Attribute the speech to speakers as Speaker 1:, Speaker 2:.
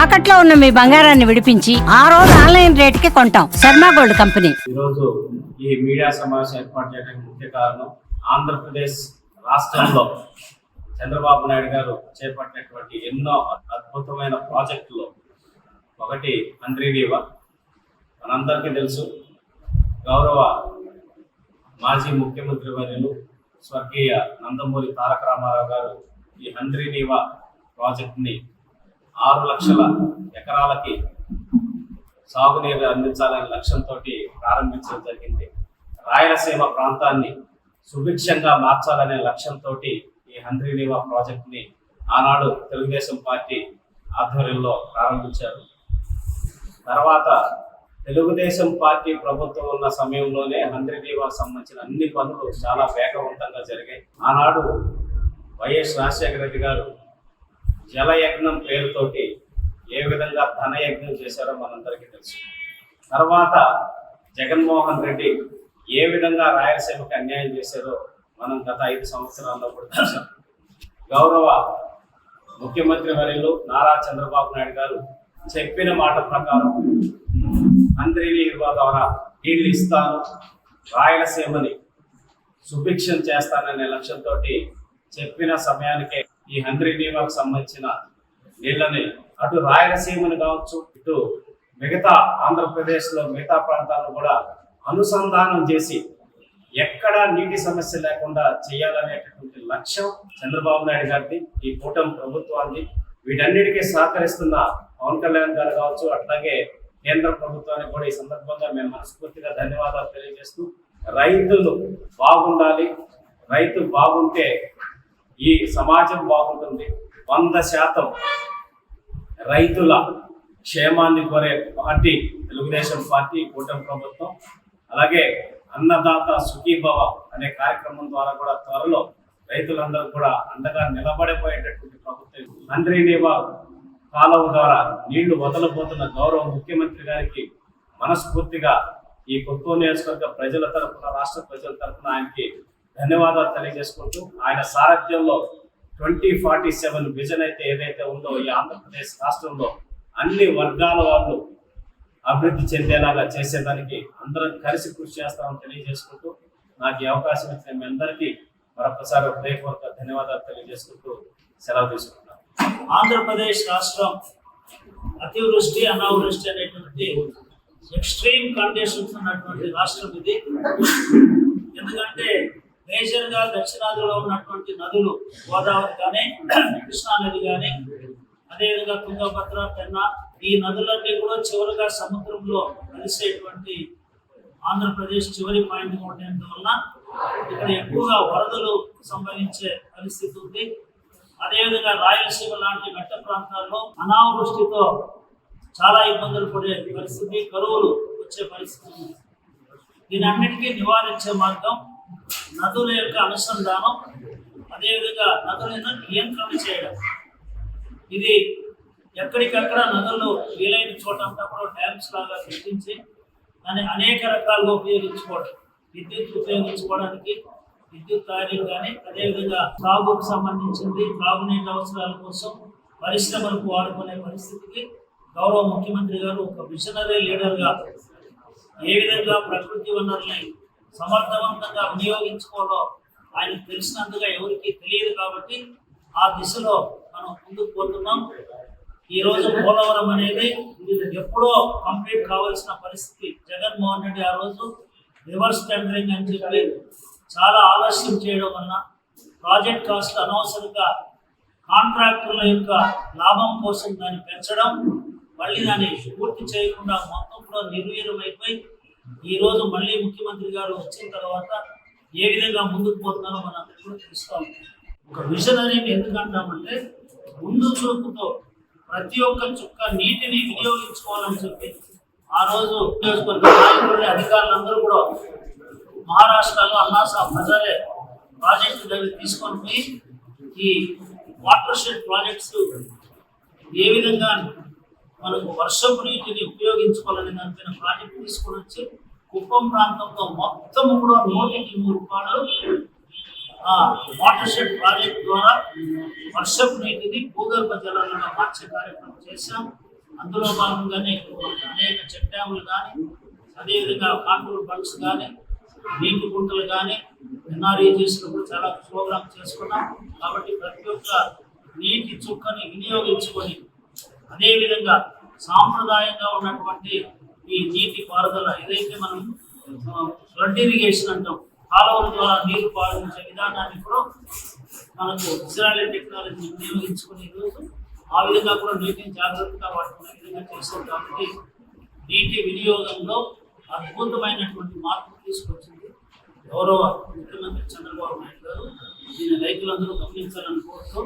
Speaker 1: తాకట్లో ఉన్న మీ బంగారాన్ని విడిపించి ఆ రోజు ఆన్లైన్ రేటుకి కొంటాం. Sharma gold company.
Speaker 2: ఈరోజు ఈ మీడియా సమావేశం ఏర్పాటు చేయడానికి ముఖ్య కారణం ఆంధ్రప్రదేశ్ రాష్ట్రంలో చంద్రబాబు నాయుడు గారు చేపట్టినటువంటి ఎన్నో అద్భుతమైన ప్రాజెక్టులు. ఒకటి హంద్రీనీవా. మనందరికీ తెలుసు, గౌరవ మాజీ ముఖ్యమంత్రి వర్యులు స్వర్గీయ నందమూరి తారక రామారావు గారు ఈ హంద్రీనీవా ప్రాజెక్టుని 6 లక్షల ఎకరాలకి సాగునీరు అందించాలనే లక్ష్యంతో ప్రారంభించడం జరిగింది. రాయలసీమ ప్రాంతాన్ని సుభిక్షంగా మార్చాలనే లక్ష్యంతో ఈ హంద్రీనీవా ప్రాజెక్టుని ఆనాడు తెలుగుదేశం పార్టీ ఆధ్వర్యంలో ప్రారంభించారు. తర్వాత తెలుగుదేశం పార్టీ ప్రభుత్వం ఉన్న సమయంలోనే హంద్రీనీవాకు సంబంధించిన అన్ని పనులు చాలా వేగవంతంగా జరిగాయి. ఆనాడు వైఎస్ రాజశేఖర రెడ్డి గారు జలయజ్ఞం పేరుతోటి ఏ విధంగా ధనయజ్ఞం చేశారో మనందరికీ తెలుసు. తర్వాత జగన్మోహన్ రెడ్డి ఏ విధంగా రాయలసీమకు అన్యాయం చేశారో మనం గత 5 సంవత్సరాల్లో కూడా చూసాం. గౌరవ ముఖ్యమంత్రి వర్యులు నారా చంద్రబాబు నాయుడు గారు చెప్పిన మాట ప్రకారం హంద్రీనీవా ద్వారా నీళ్లు ఇస్తాను, రాయలసీమని సుభిక్షం చేస్తాననే లక్ష్యంతో చెప్పిన సమయానికే ఈ హంద్రీనీవాకు సంబంధించిన నీళ్ళని అటు రాయలసీమను కావచ్చు, ఇటు మిగతా ఆంధ్రప్రదేశ్లో మిగతా ప్రాంతాలను కూడా అనుసంధానం చేసి ఎక్కడా నీటి సమస్య లేకుండా చేయాలనేటటువంటి లక్ష్యం చంద్రబాబు నాయుడు గారిది, ఈ కూటమి ప్రభుత్వాన్ని. వీటన్నిటికీ సహకరిస్తున్న పవన్ కళ్యాణ్ గారు కావచ్చు, అట్లాగే కేంద్ర ప్రభుత్వానికి కూడా ఈ సందర్భంగా మేము మనస్ఫూర్తిగా ధన్యవాదాలు తెలియజేస్తూ, రైతులు బాగుండాలి, రైతు బాగుంటే ఈ సమాజం బాగుంటుంది. 100% రైతుల క్షేమాన్ని కోరే పార్టీ తెలుగుదేశం పార్టీ, కూటమి ప్రభుత్వం. అలాగే అన్నదాత సుఖీభవ అనే కార్యక్రమం ద్వారా కూడా త్వరలో రైతులందరూ కూడా అండగా నిలబడిపోయేటటువంటి ప్రభుత్వం. హంద్రీనీవా కాలువ ద్వారా నీళ్లు వదలబోతున్న గౌరవ ముఖ్యమంత్రి గారికి మనస్ఫూర్తిగా ఈ కొత్తూరు నియోజకవర్గ ప్రజల తరఫున, రాష్ట్ర ప్రజల తరఫున ఆయనకి ధన్యవాదాలు తెలియజేసుకుంటూ, ఆయన సారథ్యంలో 2047 విజన్ అయితే ఏదైతే ఉందో ఈ ఆంధ్రప్రదేశ్ రాష్ట్రంలో అన్ని వర్గాల వాళ్ళు అభివృద్ధి చెందేలాగా చేసేదానికి అందరం కలిసి కృషి చేస్తామని తెలియజేసుకుంటూ, నాకు ఈ అవకాశం ఇచ్చిన మీ అందరికీ మరొకసారి హృదయపూర్వక ధన్యవాదాలు తెలియజేసుకుంటూ సెలవు తీసుకుంటున్నాను.
Speaker 3: ఆంధ్రప్రదేశ్ రాష్ట్రం అతివృష్టి అనావృష్టి అనేటువంటి ఎక్స్ట్రీమ్ కండిషన్స్ ఉన్నటువంటి రాష్ట్రం ఇది. ఎందుకంటే మేజర్గా దక్షిణాదిలో ఉన్నటువంటి నదులు గోదావరి కానీ, కృష్ణా నది కానీ, అదేవిధంగా తుంగభద్ర, పెన్నా, ఈ నదులన్నీ కూడా చివరిగా సముద్రంలో కలిసేటువంటి ఆంధ్రప్రదేశ్ చివరి పాయింట్ ఉండేందువల్ల ఇక్కడ ఎక్కువగా వరదలు సంభవించే పరిస్థితి ఉంది. అదేవిధంగా రాయలసీమ లాంటి మెట్ట ప్రాంతాల్లో అనావృష్టితో చాలా ఇబ్బందులు పడే పరిస్థితి, కరువులు వచ్చే పరిస్థితి ఉంది. దీని అన్నిటికీ నివారించే మార్గం నదుల యొక్క అనుసంధానం, అదేవిధంగా నదులను నియంత్రణ చేయడం. ఇది ఎక్కడికక్కడ నదులు వీలైన చోట అంతా కూడా డ్యామ్స్ లాగా సృష్టించి దాన్ని అనేక రకాలుగా ఉపయోగించుకోవడం, విద్యుత్ ఉపయోగించుకోవడానికి, విద్యుత్ తయారీ కానీ, అదేవిధంగా సాగుకు సంబంధించింది తాగునీటి అవసరాల కోసం పరిశ్రమలకు వాడుకునే పరిస్థితికి గౌరవ ముఖ్యమంత్రి గారు ఒక విజనరీ లీడర్గా ఏ విధంగా ప్రకృతి వనరుల్ని సమర్థవంతంగా వినియోగించుకోవాలో ఆయనకు తెలిసినందుగా ఎవరికి తెలియదు. కాబట్టి ఆ దిశలో మనం ముందుకు పోతున్నాం. ఈరోజు పోలవరం అనేది ఎప్పుడో కంప్లీట్ కావాల్సిన పరిస్థితి. జగన్మోహన్ రెడ్డి ఆ రోజు రివర్స్ టెండరింగ్ అని చెప్పి చాలా ఆలస్యం చేయడం వలన ప్రాజెక్ట్ కాస్ట్ అనవసరంగా కాంట్రాక్టర్ల యొక్క లాభం కోసం దాన్ని పెంచడం, మళ్ళీ దాన్ని పూర్తి చేయకుండా మొత్తం కూడా నిర్వీర్యమైపోయి ఈరోజు మళ్ళీ ముఖ్యమంత్రి గారు వచ్చిన తర్వాత ఏ విధంగా ముందుకు పోతున్నారో మనందరికీ కూడా తెలుసుకోవాలి. ఒక విజనరీని ఎందుకంటామంటే ముందు చూపుతో ప్రతి ఒక్క చుక్క నీటిని వినియోగించుకోవాలని చెప్పి ఆ రోజు నియోజకవర్గ నాయకులు, అధికారులందరూ కూడా మహారాష్ట్రలో అన్నాసా హజారే ప్రాజెక్టు దగ్గర తీసుకొని పోయి ఈ వాటర్ షెడ్ ప్రాజెక్ట్స్ ఏ విధంగా మనకు వర్షపు నీటిని ఉపయోగించుకోవాలనే దానిపైన ప్రాజెక్ట్ తీసుకొని వచ్చి కుప్పం ప్రాంతంలో మొత్తం కూడా 103 రూపాయలు వాటర్ షెడ్ ప్రాజెక్ట్ ద్వారా వర్షపు నీటిని భూగర్భ జలాలుగా మార్చే కార్యక్రమం చేశాం. అందులో భాగంగానే అనేక చెక్ డ్యాములు కానీ, అదేవిధంగా కాంట్రోల్ బండ్స్ కానీ, నీటి గుంటలు కానీ ఎన్ఆర్ఈజీస్లో కూడా చాలా ప్రోగ్రామ్ చేసుకున్నాం. కాబట్టి ప్రతి ఒక్క నీటి చుక్కని వినియోగించుకొని, అదేవిధంగా సాంప్రదాయంగా ఉన్నటువంటి ఈ నీటి పారుదల ఏదైతే మనం ఫ్లడ్ ఇరిగేషన్ అంటాం, కాలువల ద్వారా నీరు పారించే విధానాన్ని కూడా మనకు ఇజ్రాయల్ టెక్నాలజీ వినియోగించుకునే రోజు ఆ విధంగా కూడా నీటిని జాగ్రత్తగా వాడుకునే విధంగా చేశారు. కాబట్టి నీటి వినియోగంలో అద్భుతమైనటువంటి మార్పు తీసుకొచ్చింది గౌరవ ముఖ్యమంత్రి చంద్రబాబు నాయుడు గారు. దీన్ని రైతులందరూ గమనించాలని కోరుతూ